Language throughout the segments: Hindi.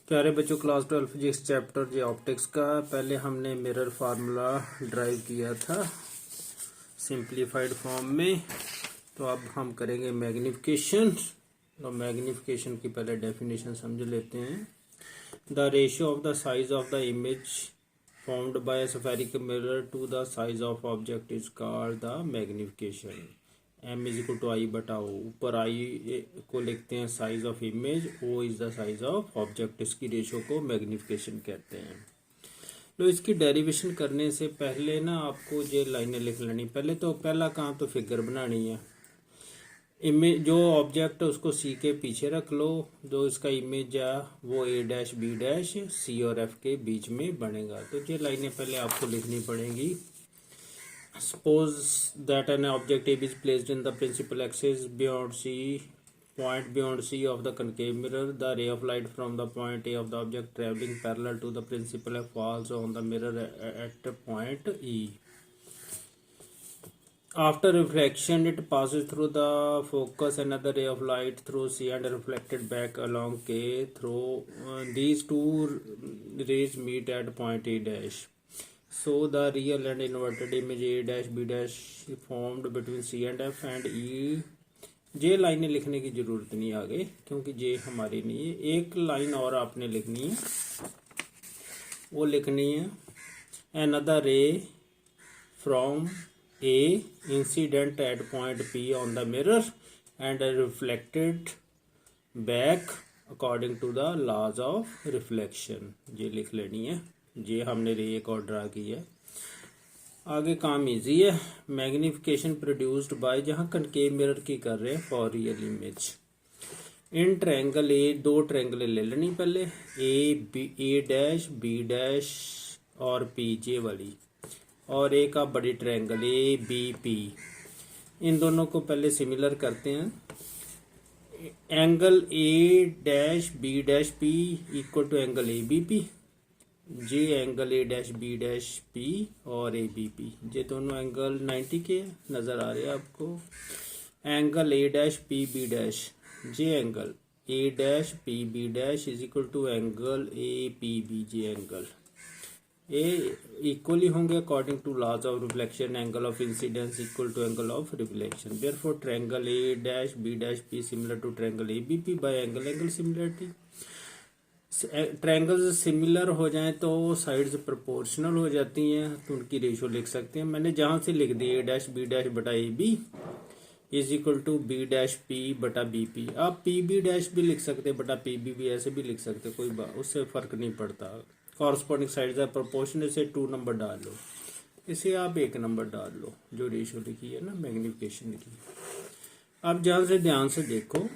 प्यारे बच्चों, क्लास 12 फिजिक्स चैप्टर जे ऑप्टिक्स का पहले हमने मिरर फार्मूला ड्राइव किया था सिंप्लीफाइड फॉर्म में। तो अब हम करेंगे मैग्निफिकेशन। तो मैग्निफिकेशन की पहले डेफिनेशन समझ लेते हैं। The ratio of the size of the image formed by a spherical mirror to the size of object is called the magnification. m is equal to I बटा ओ। ऊपर आई को लिखते हैं size of image, o is the size of object. इसकी रेशो को मैग्निफिकेशन कहते हैं। तो इसकी डेरिवेशन करने से पहले ना आपको ये लाइनें लिख लेनी। पहले तो पहला काम तो फिगर बनानी है। इमेज जो ऑब्जेक्ट है उसको सी के पीछे रख लो। जो इसका इमेज है वो a dash b dash C और f के बीच में बनेगा। तो ये लाइनें पहले आपको लिखनी पड़ेंगी। Suppose that an object AB is placed in the principal axis beyond C, point beyond C of the concave mirror. The ray of light from the point A of the object traveling parallel to the principal falls on the mirror at point E. After refraction, it passes through the focus another ray of light through C and reflected back along K through these two rays meet at point A dash. So the real and inverted image A dash B dash formed between C and F and E। जे लाइनें लिखने की जरूरत नहीं आगे, क्योंकि जे हमारी नहीं है। एक लाइन और आपने लिखनी है, वो लिखनी है another ray from A incident at point P on the mirror and reflected back according to the laws of reflection। ये लिख लेनी है। ये हमने रे एक और ड्रा की है। आगे काम इजी है। मैग्निफिकेशन प्रोड्यूस्ड बाय, जहाँ कनकेव मिरर की कर रहे हैं for real image. In triangle A, दो ट्रायंगल ले लेनी पहले, ए डैश बी डैश और पी जे वाली, और एक आप बड़ी ट्रायंगल ए बी पी। इन दोनों को पहले सिमिलर करते हैं। Angle A dash B dash P equal to angle A B P. J angle A dash B dash P और ए बी पी, ये दोनों एंगल 90 के नज़र आ रहे हैं आपको। Angle A dash P B dash, J angle A dash P B dash is equal to angle A P B J angle. A equally होंगे according to laws of reflection. Angle of incidence equal to angle of reflection. Therefore triangle A dash B dash P similar to triangle A B P by angle similarity. Triangles similar हो जाएं तो साइड्स प्रोपोर्शनल हो जाती हैं, तो उनकी रेशो लिख सकते हैं। मैंने जहां से लिख दी ए डैश बी डैश बटा A B is equal to B dash P बटा बी पी। आप पी बी डैश भी लिख सकते बटा पी बी भी, ऐसे भी लिख सकते, कोई बात उससे फर्क नहीं पड़ता। कॉरस्पॉन्डिंग साइड्स है प्रोपोर्शन, इसे 2 नंबर डाल लो, इसे आप 1 नंबर डाल लो। जो रेशो लिखी है ना, मैग्निफिकेशन लिखी। अब जहां से ध्यान से देखो,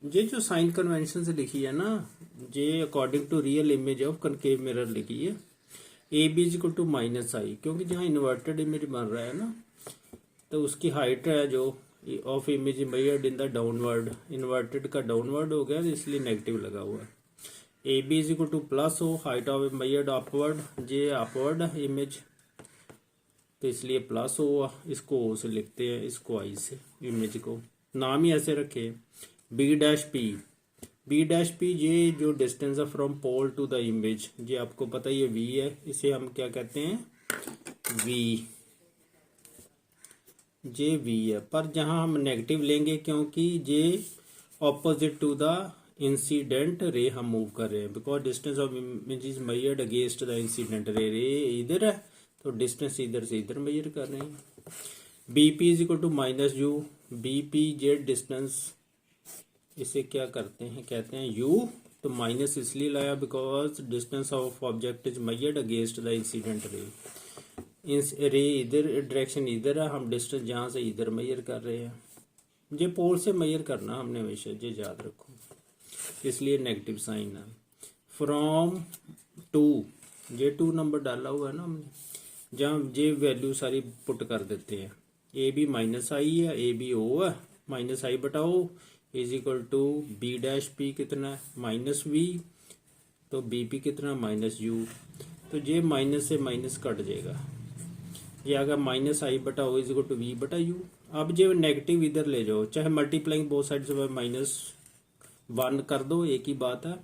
ये जो साइन कन्वेंशन से लिखी है ना, ये according to real image of concave mirror लिखी है। A B is equal to minus I, क्योंकि जहाँ इन्वर्टेड इमेज बन रहा है ना, तो उसकी हाइट है जो of image measured in the downward. Inverted का डाउनवर्ड हो गया, इसलिए नेगेटिव लगा हुआ है। A B is equal to plus हो, हाइट ऑफ मेजर्ड अपवर्ड, ये अपवर्ड है इमेज, तो इसलिए प्लस हुआ। इसको ओ से लिखते हैं, इसको आई से। इमेज को नाम ही ऐसे रखे, B dash P. B dash P ये जो डिस्टेंस है from pole to the image, ये आपको पता ही है वी है, इसे हम क्या कहते हैं, वी। ये वी है, पर जहां हम नेगेटिव लेंगे क्योंकि ये opposite to the incident ray हम मूव कर रहे हैं। Because distance of image is measured against the incident ray. रे इधर है तो डिस्टेंस इधर से इधर मेजर कर रहे हैं। B P is equal to minus U. B P J distance, इसे क्या करते हैं, कहते हैं u। तो माइनस इसलिए लाया because distance of object is measured against the incident ray. रे इधर डायरेक्शन इधर है, हम डिस्टेंस जहां से इधर मेजर कर रहे हैं। ये पोल से मेजर करना हमने हमेशा, ये याद रखो, इसलिए नेगेटिव साइन है। फ्रॉम 2, ये 2 नंबर डाला हुआ है ना हमने, जहाँ ये वैल्यू सारी पुट कर देते हैं। ए बी माइनस आई है, ए बी ओ है, माइनस आई बटा O is equal to B dash P कितना है, माइनस वी, तो बी पी कितना, माइनस यू। तो ये माइनस से माइनस कट जाएगा, ये आगा माइनस आई बटा O is equal to V बटा यू। अब जो नेगेटिव इधर ले जाओ, चाहे मल्टीप्लाइंग बोथ साइड से -1 कर दो, एक ही बात है।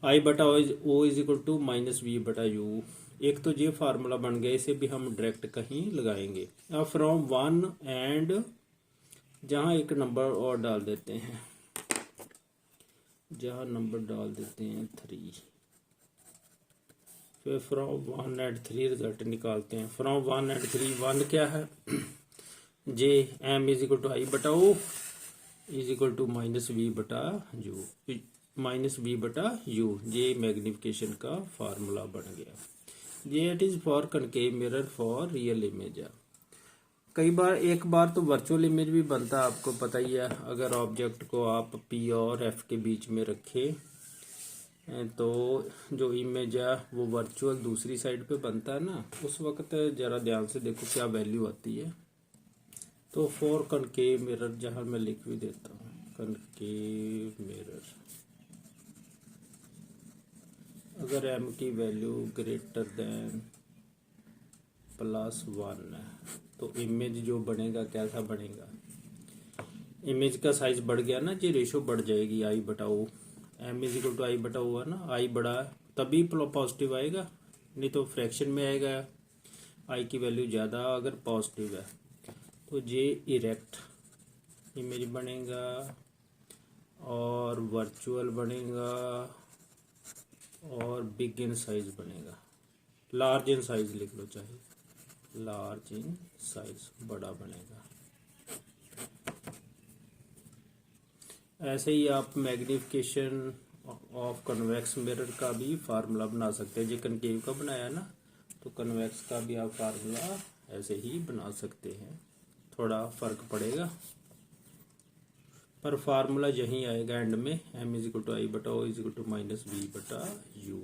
आई बटा O is equal to minus V बटा यू। एक तो ये फार्मूला बन गया, इसे भी हम डायरेक्ट कहीं लगाएंगे। अब फ्रॉम 1 एंड जहाँ एक नंबर और डाल देते हैं, जहाँ नंबर डाल देते हैं 3, फिर फ्रॉम 1 एंड 3 रिजल्ट निकालते हैं। फ्रॉम 1 एंड 3, 1 क्या है, J M is equal to I बटा O is equal to minus V बटा यू, माइनस वी बटा यू। ये मैग्निफिकेशन का फार्मूला बन गया। ये it is for concave mirror for real image है। कई बार एक बार तो वर्चुअल इमेज भी बनता है, आपको पता ही है। अगर ऑब्जेक्ट को आप पी और एफ के बीच में रखें तो जो इमेज है वो वर्चुअल दूसरी साइड पे बनता है ना, उस वक्त जरा ध्यान से देखो क्या वैल्यू आती है। तो फॉर कनकेव मिरर, जहाँ मैं लिख भी देता हूँ कनकेव मिरर, अगर एम की वैल्यू ग्रेटर देन +1 है तो इमेज जो बनेगा कैसा बनेगा, इमेज का साइज बढ़ गया ना, ये रेशो बढ़ जाएगी आई बटा ओ। M is equal to I बटा ओ है ना, आई बड़ा तभी पॉजिटिव आएगा, नहीं तो फ्रैक्शन में आएगा। आई की वैल्यू ज़्यादा अगर पॉजिटिव है तो ये इरेक्ट इमेज बनेगा और वर्चुअल बनेगा और बिग इन साइज बनेगा। लार्ज इन साइज लिख लो, चाहे लार्ज इन साइज बड़ा बनेगा। ऐसे ही आप मैग्निफिकेशन ऑफ कन्वेक्स मिरर का भी फार्मूला बना सकते हैं। जो कनकेव का बनाया ना, तो कन्वेक्स का भी आप फार्मूला ऐसे ही बना सकते हैं। थोड़ा फर्क पड़ेगा पर फार्मूला यही आएगा एंड में, M is equal to I बटा O is equal to minus V बटा यू।